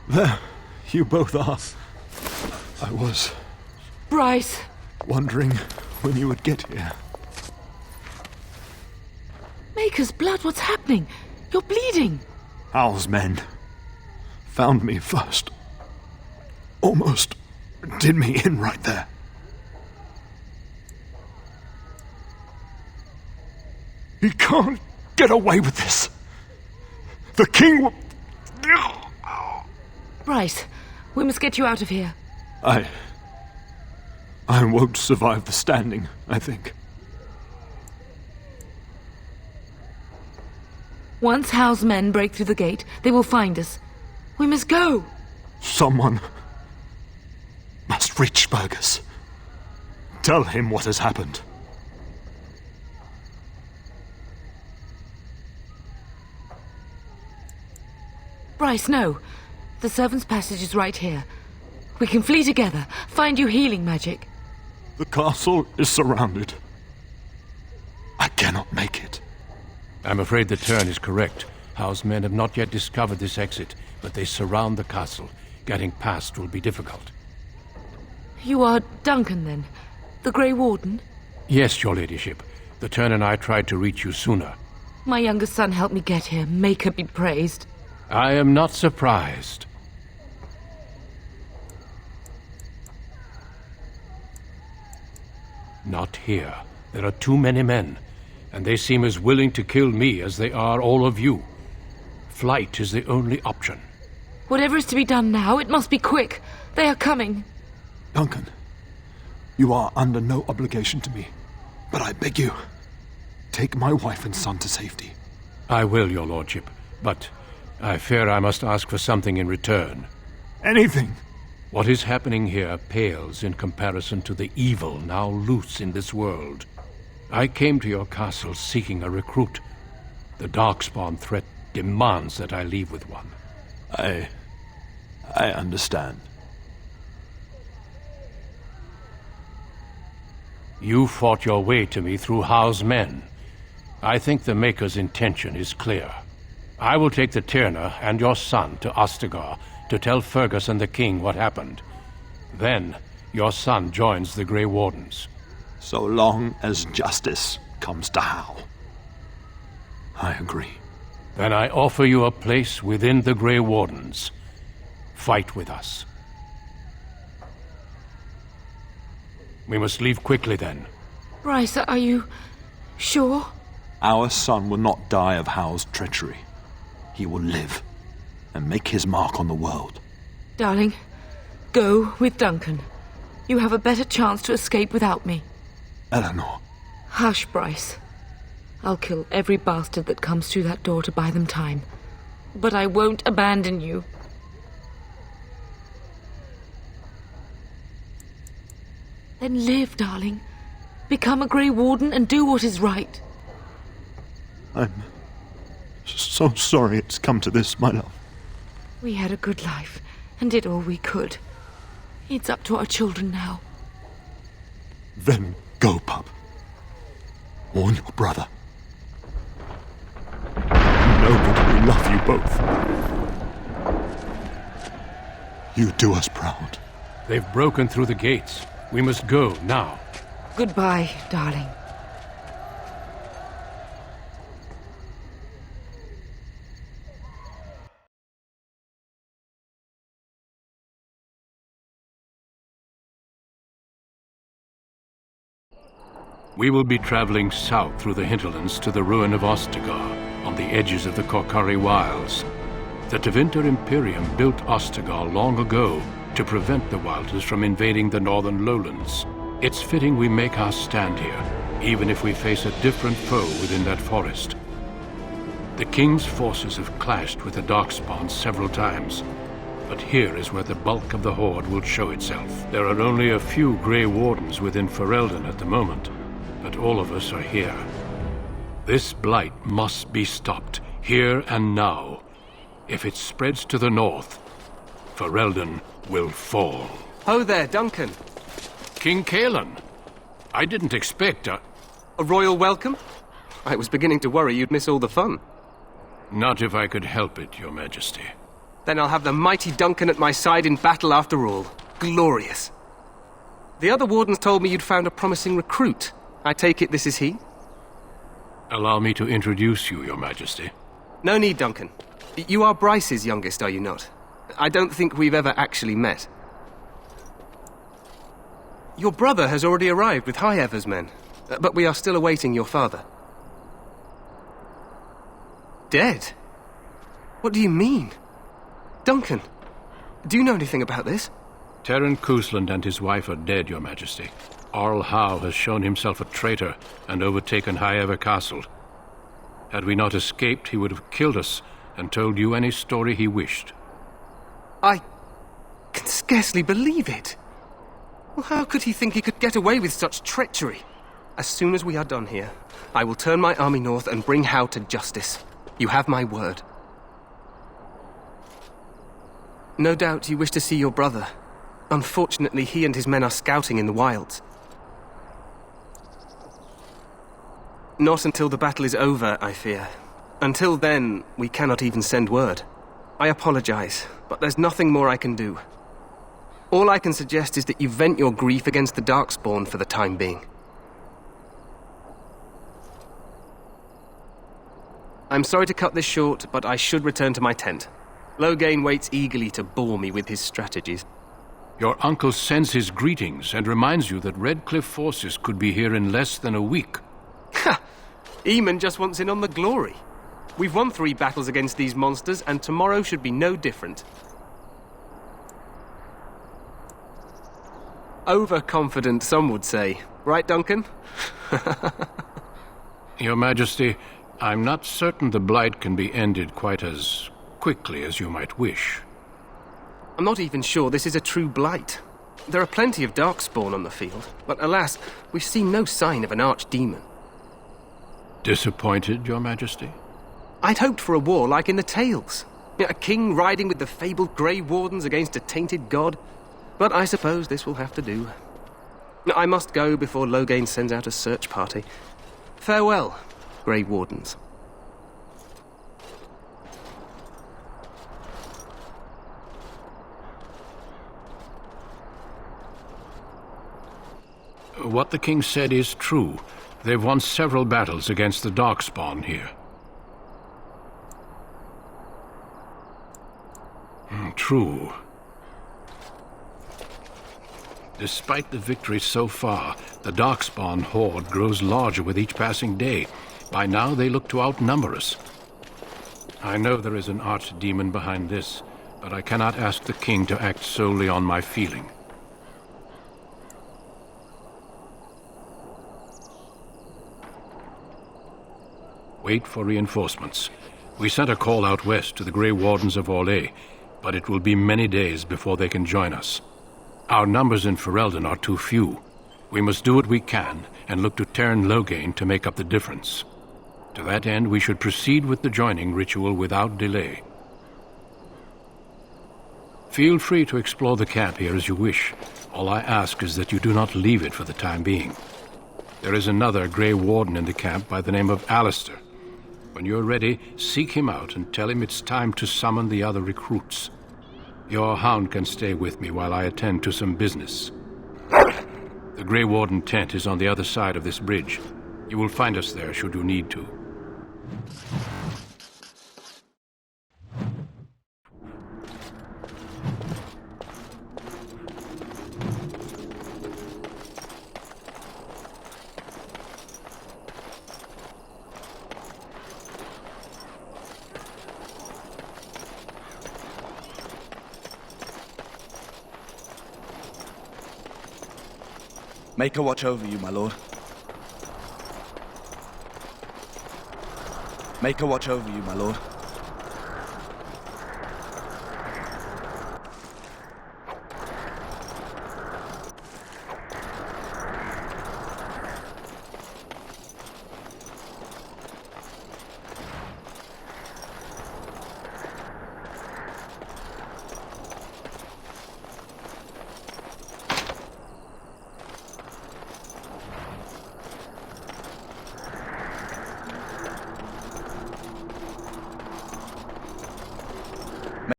There, you both are. I was Bryce! wondering when you would get here. Maker's blood, what's happening? You're bleeding! Hal's men found me first. Almost did me in right there. He can't get away with this. The king will... Bryce, we must get you out of here. I won't survive the standing, I think. Once Hal's men break through the gate, they will find us. We must go! Someone must reach Fergus. Tell him what has happened. Bryce, no. The servants' passage is right here. We can flee together, find you healing magic. The castle is surrounded. I cannot make it. I'm afraid the Turn is correct. Hal's men have not yet discovered this exit, but they surround the castle. Getting past will be difficult. You are Duncan, then? The Grey Warden? Yes, your ladyship. The Turn and I tried to reach you sooner. My youngest son helped me get here. Maker be praised. I am not surprised. Not here. There are too many men, and they seem as willing to kill me as they are all of you. Flight is the only option. Whatever is to be done now, it must be quick. They are coming. Duncan, you are under no obligation to me, but I beg you, take my wife and son to safety. I will, your lordship, but I fear I must ask for something in return. Anything. What is happening here pales in comparison to the evil now loose in this world. I came to your castle seeking a recruit. The Darkspawn threat demands that I leave with one. I understand. You fought your way to me through Hal's men. I think the Maker's intention is clear. I will take the Tyrna and your son to Ostagar to tell Fergus and the king what happened. Then, your son joins the Grey Wardens. So long as justice comes to Hal. I agree. Then I offer you a place within the Grey Wardens. Fight with us. We must leave quickly then. Bryce, are you sure? Our son will not die of Hal's treachery. He will live and make his mark on the world. Darling, go with Duncan. You have a better chance to escape without me. Eleanor. Hush, Bryce. I'll kill every bastard that comes through that door to buy them time. But I won't abandon you. Then live, darling. Become a Grey Warden and do what is right. I'm so sorry it's come to this, my love. We had a good life and did all we could. It's up to our children now. Then go, pup. Warn your brother. Know that we love you both. You do us proud. They've broken through the gates. We must go now. Goodbye, darling. We will be traveling south through the hinterlands to the ruin of Ostagar, on the edges of the Korcari Wilds. The Tevinter Imperium built Ostagar long ago to prevent the Wilders from invading the northern lowlands. It's fitting we make our stand here, even if we face a different foe within that forest. The King's forces have clashed with the Darkspawn several times, but here is where the bulk of the Horde will show itself. There are only a few Grey Wardens within Ferelden at the moment, but all of us are here. This blight must be stopped, here and now. If it spreads to the north, Ferelden will fall. Ho there, Duncan. King Cailan, I didn't expect A royal welcome? I was beginning to worry you'd miss all the fun. Not if I could help it, Your Majesty. Then I'll have the mighty Duncan at my side in battle after all. Glorious. The other wardens told me you'd found a promising recruit. I take it this is he? Allow me to introduce you, Your Majesty. No need, Duncan. You are Bryce's youngest, are you not? I don't think we've ever actually met. Your brother has already arrived with High Ever's men, but we are still awaiting your father. Dead? What do you mean? Duncan, do you know anything about this? Terran Cousland and his wife are dead, Your Majesty. Arl Howe has shown himself a traitor and overtaken High Ever Castle. Had we not escaped, he would have killed us and told you any story he wished. I can scarcely believe it. Well, how could he think he could get away with such treachery? As soon as we are done here, I will turn my army north and bring Howe to justice. You have my word. No doubt you wish to see your brother. Unfortunately, he and his men are scouting in the wilds. Not until the battle is over, I fear. Until then, we cannot even send word. I apologize, but there's nothing more I can do. All I can suggest is that you vent your grief against the Darkspawn for the time being. I'm sorry to cut this short, but I should return to my tent. Loghain waits eagerly to bore me with his strategies. Your uncle sends his greetings and reminds you that Redcliffe forces could be here in less than a week. Ha! Eamon just wants in on the glory. We've won 3 battles against these monsters, and tomorrow should be no different. Overconfident, some would say. Right, Duncan? Your Majesty, I'm not certain the Blight can be ended quite as quickly as you might wish. I'm not even sure this is a true blight. There are plenty of Darkspawn on the field, but alas, we've seen no sign of an archdemon. Disappointed, Your Majesty? I'd hoped for a war like in the tales. A king riding with the fabled Grey Wardens against a tainted god. But I suppose this will have to do. I must go before Loghain sends out a search party. Farewell, Grey Wardens. What the king said is true. They've won several battles against the Darkspawn here. True. Despite the victory so far, the Darkspawn horde grows larger with each passing day. By now they look to outnumber us. I know there is an archdemon behind this, but I cannot ask the king to act solely on my feeling. Wait for reinforcements. We sent a call out west to the Grey Wardens of Orlais, but it will be many days before they can join us. Our numbers in Ferelden are too few. We must do what we can and look to Terran Loghain to make up the difference. To that end, we should proceed with the joining ritual without delay. Feel free to explore the camp here as you wish. All I ask is that you do not leave it for the time being. There is another Grey Warden in the camp by the name of Alistair. When you're ready, seek him out and tell him it's time to summon the other recruits. Your hound can stay with me while I attend to some business. The Grey Warden tent is on the other side of this bridge. You will find us there should you need to. Make a watch over you, my lord. Make a watch over you, my lord.